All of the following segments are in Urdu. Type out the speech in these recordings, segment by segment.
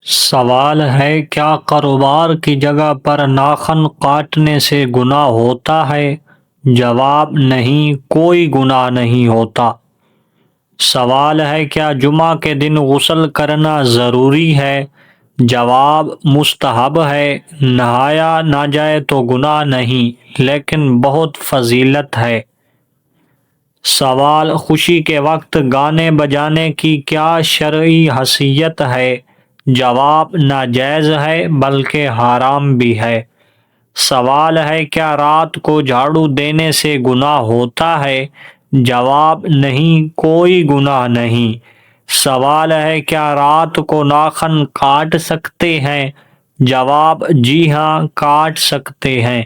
سوال ہے، کیا کاروبار کی جگہ پر ناخن کاٹنے سے گناہ ہوتا ہے؟ جواب: نہیں، کوئی گناہ نہیں ہوتا۔ سوال ہے، کیا جمعہ کے دن غسل کرنا ضروری ہے؟ جواب: مستحب ہے۔ نہایا نہ جائے تو گناہ نہیں، لیکن بہت فضیلت ہے۔ سوال: خوشی کے وقت گانے بجانے کی کیا شرعی حیثیت ہے؟ جواب: ناجائز ہے، بلکہ حرام بھی ہے۔ سوال ہے، کیا رات کو جھاڑو دینے سے گناہ ہوتا ہے؟ جواب: نہیں، کوئی گناہ نہیں۔ سوال ہے، کیا رات کو ناخن کاٹ سکتے ہیں؟ جواب: جی ہاں، کاٹ سکتے ہیں۔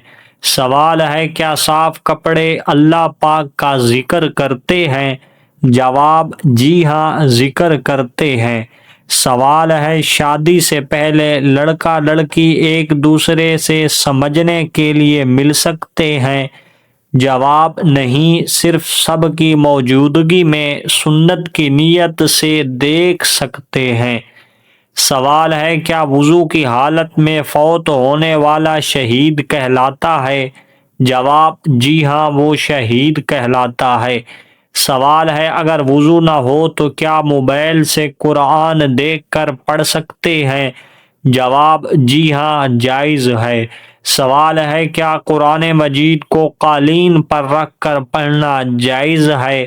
سوال ہے، کیا صاف کپڑے اللہ پاک کا ذکر کرتے ہیں؟ جواب: جی ہاں، ذکر کرتے ہیں۔ سوال ہے، شادی سے پہلے لڑکا لڑکی ایک دوسرے سے سمجھنے کے لیے مل سکتے ہیں؟ جواب: نہیں، صرف سب کی موجودگی میں سنت کی نیت سے دیکھ سکتے ہیں۔ سوال ہے، کیا وضو کی حالت میں فوت ہونے والا شہید کہلاتا ہے؟ جواب: جی ہاں، وہ شہید کہلاتا ہے۔ سوال ہے، اگر وضو نہ ہو تو کیا موبائل سے قرآن دیکھ کر پڑھ سکتے ہیں؟ جواب: جی ہاں، جائز ہے۔ سوال ہے، کیا قرآن مجید کو قالین پر رکھ کر پڑھنا جائز ہے؟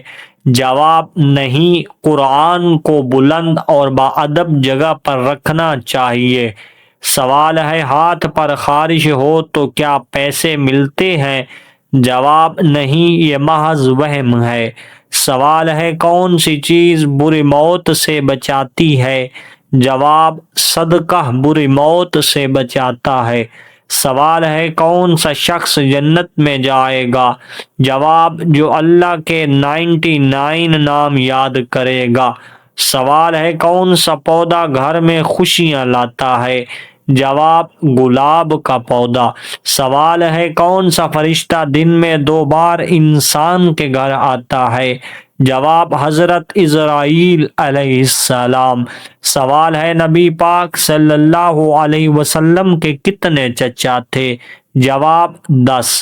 جواب: نہیں، قرآن کو بلند اور باادب جگہ پر رکھنا چاہیے۔ سوال ہے، ہاتھ پر خارش ہو تو کیا پیسے ملتے ہیں؟ جواب: نہیں، یہ محض وہم ہے۔ سوال ہے، کون سی چیز بری موت سے بچاتی ہے؟ جواب: صدقہ بری موت سے بچاتا ہے۔ سوال ہے، کون سا شخص جنت میں جائے گا؟ جواب: جو اللہ کے 99 نام یاد کرے گا۔ سوال ہے، کون سا پودا گھر میں خوشیاں لاتا ہے؟ جواب: گلاب کا پودا۔ سوال ہے، کون سا فرشتہ دن میں 2 بار انسان کے گھر آتا ہے؟ جواب: حضرت عزرائیل علیہ السلام۔ سوال ہے، نبی پاک صلی اللہ علیہ وسلم کے کتنے چچا تھے؟ جواب: 10۔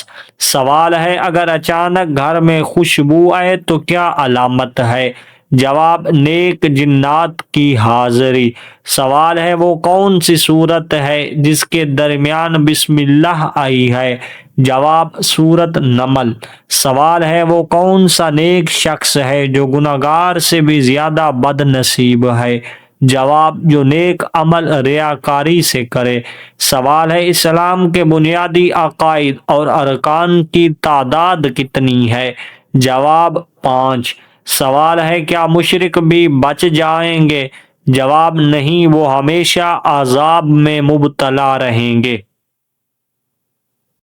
سوال ہے، اگر اچانک گھر میں خوشبو آئے تو کیا علامت ہے؟ جواب: نیک جنات کی حاضری۔ سوال ہے، وہ کون سی سورت ہے جس کے درمیان بسم اللہ آئی ہے؟ جواب: سورۃ نمل۔ سوال ہے، وہ کون سا نیک شخص ہے جو گنہگار سے بھی زیادہ بد نصیب ہے؟ جواب: جو نیک عمل ریاکاری سے کرے۔ سوال ہے، اسلام کے بنیادی عقائد اور ارکان کی تعداد کتنی ہے؟ جواب: 5۔ سوال ہے، کیا مشرک بھی بچ جائیں گے؟ جواب: نہیں، وہ ہمیشہ عذاب میں مبتلا رہیں گے۔